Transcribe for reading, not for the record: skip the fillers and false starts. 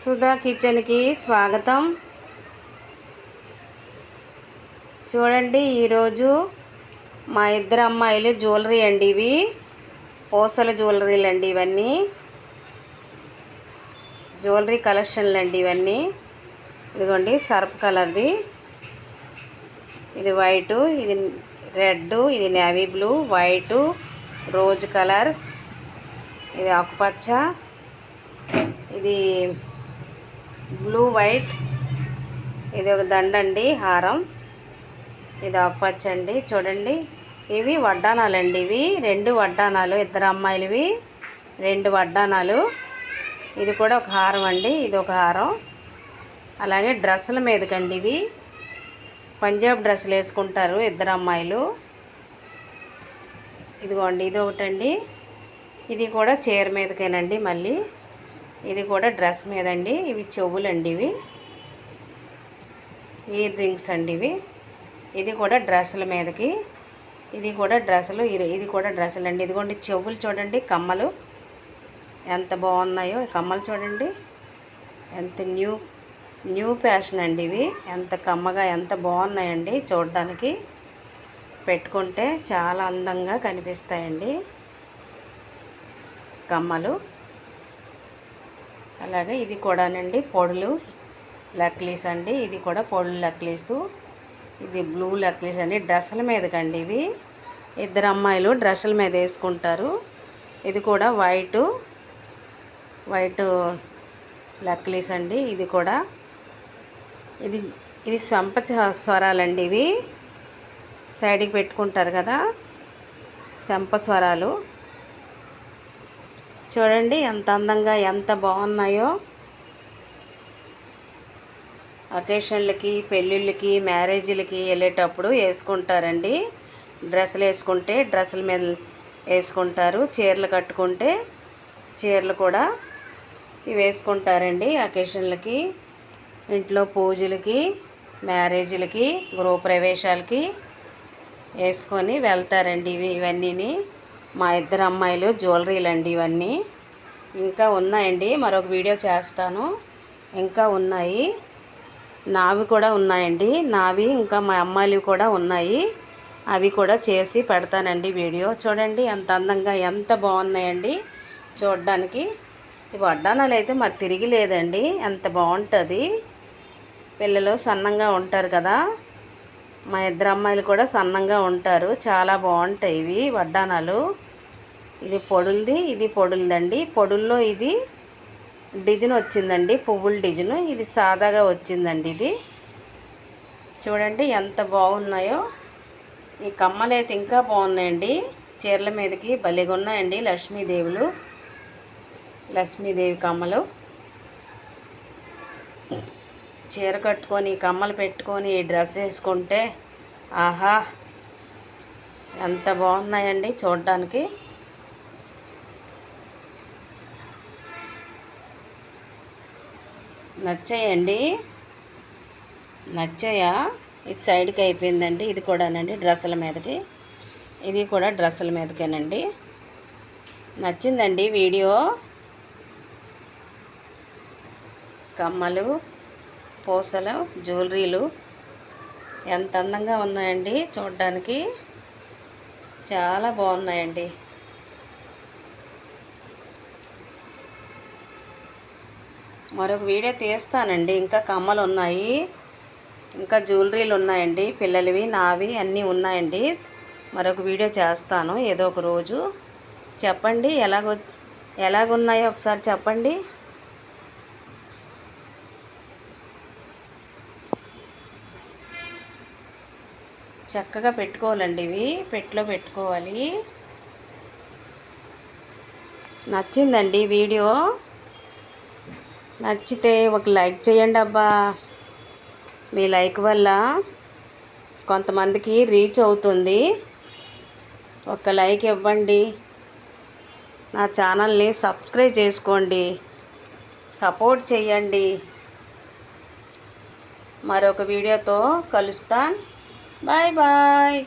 సుధా కిచెన్కి స్వాగతం. చూడండి, ఈరోజు మా ఇద్దరు అమ్మాయిలు జ్యువెలరీ అండి. ఇవి పూసల జ్యువెలరీలు అండి. ఇవన్నీ జ్యువెలరీ కలెక్షన్లు అండి. ఇవన్నీ ఇదిగోండి, సర్ప్ కలర్ది, ఇది వైటు, ఇది రెడ్, ఇది navy blue, white, rose colour, ఇది ఆకుపచ్చ, ఇది బ్లూ వైట్, ఇది ఒక దండ అండి, హారం, ఇది ఆకుపచ్చ అండి. చూడండి, ఇవి వడ్డానాలండి. ఇవి 2 వడ్డానాలు, ఇద్దరు అమ్మాయిలవి 2 వడ్డానాలు. ఇది కూడా ఒక హారం అండి, ఇది ఒక హారం. అలాగే డ్రెస్సుల మీదకండి, ఇవి పంజాబ్ డ్రెస్సులు వేసుకుంటారు ఇద్దరు అమ్మాయిలు. ఇదిగోండి, ఇది ఒకటండి. ఇది కూడా చీర మీదకేనండి. మళ్ళీ ఇది కూడా డ్రెస్ మీదండి. ఇవి చెవులండి, ఇవి ఇయర్ రింగ్స్ అండి. ఇది కూడా డ్రెస్సుల మీదకి, ఇది కూడా డ్రెస్సులు, ఇది కూడా డ్రెస్సులు అండి. ఇదిగోండి చెవులు చూడండి, కమ్మలు ఎంత బాగున్నాయో. కమ్మలు చూడండి, ఎంత న్యూ ఫ్యాషన్ అండి. ఇవి ఎంత కమ్మగా ఎంత బాగున్నాయండి. చూడడానికి పెట్టుకుంటే చాలా అందంగా కనిపిస్తాయండి కమ్మలు. అలాగే ఇది కూడానండి పొడులు లక్లీస్ అండి. ఇది కూడా పొడులు లక్లీసు, ఇది బ్లూ లక్లీస్ అండి. డ్రెస్సుల మీదకండి, ఇవి ఇద్దరు అమ్మాయిలు డ్రెస్సుల మీద వేసుకుంటారు. ఇది కూడా వైటు లక్లీస్ అండి. ఇది కూడా ఇది సంప స్వరాలండి. ఇవి సైడ్కి పెట్టుకుంటారు కదా, సంప స్వరాలు. చూడండి ఎంత అందంగా ఎంత బాగున్నాయో. అకేషన్లకి, పెళ్ళిళ్ళకి, మ్యారేజీలకి వెళ్ళేటప్పుడు వేసుకుంటారండి. డ్రెస్సులు వేసుకుంటే డ్రెస్సుల మీద వేసుకుంటారు, చీరలు కట్టుకుంటే చీరలు కూడా ఇవి వేసుకుంటారండి. అకేషన్లకి, ఇంట్లో పూజలకి, మ్యారేజీలకి, గృహప్రవేశాలకి వేసుకొని వెళ్తారండి. ఇవన్నీ మా ఇద్దరు అమ్మాయిలు జ్యువెలరీలు అండి. ఇవన్నీ ఇంకా ఉన్నాయండి, మరొక వీడియో చేస్తాను. ఇంకా ఉన్నాయి, నావి కూడా ఉన్నాయండి. నావి ఇంకా మా అమ్మాయిలు కూడా ఉన్నాయి, అవి కూడా చేసి పెడతానండి వీడియో. చూడండి ఎంత అందంగా ఎంత బాగున్నాయండి చూడడానికి. ఈ వడ్డానాలు అయితే మరి తిరిగి లేదండి, ఎంత బాగుంటుంది. పిల్లలు సన్నంగా ఉంటారు కదా, మా ఇద్దరు అమ్మాయిలు కూడా సన్నంగా ఉంటారు. చాలా బాగుంటాయి ఇవి వడ్డానాలు. ఇది పొడులది, ఇది పొడులదండి. పొడుల్లో ఇది డిజైన్ వచ్చిందండి, పువ్వుల డిజైన్. ఇది సాదాగా వచ్చిందండి. ఇది చూడండి ఎంత బాగున్నాయో. ఈ కమ్మలు అయితే ఇంకా బాగున్నాయండి, చీరల మీదకి భలేగా ఉన్నాయండి. లక్ష్మీదేవి కమ్మలు. చీర కట్టుకొని కమ్మలు పెట్టుకొని డ్రెస్ వేసుకుంటే ఆహా ఎంత బాగున్నాయండి చూడడానికి. నచ్చాయండి, నచ్చాయా? ఇది సైడ్కి అయిపోయిందండి. ఇది కూడానండి డ్రెస్సుల మీదకి, ఇది కూడా డ్రెస్సుల మీదకేనండి. నచ్చిందండి వీడియో. కమ్మలు, పూసలు, జ్యువెలరీలు ఎంత అందంగా ఉన్నాయండి చూడడానికి, చాలా బాగున్నాయండి. మరొక వీడియో తీస్తానండి. ఇంకా కమ్మలు ఉన్నాయి, ఇంకా జ్యువెలరీలు ఉన్నాయండి, పిల్లలవి నావి అన్నీ ఉన్నాయండి. మరొక వీడియో చేస్తాను ఏదో ఒక రోజు. చెప్పండి ఎలాగున్నాయో ఒకసారి చెప్పండి. చక్కగా పెట్టుకోవాలండి, ఇవి పెట్టిలో పెట్టుకోవాలి. నచ్చిందండి వీడియో. నచ్చితే ఒక లైక్ చేయండి అబ్బా. మీ లైక్ వల్ల కొంతమందికి రీచ్ అవుతుంది. ఒక లైక్ ఇవ్వండి, నా ఛానల్ని సబ్స్క్రైబ్ చేసుకోండి, సపోర్ట్ చేయండి. మరొక వీడియోతో కలుస్తాను. Bye bye.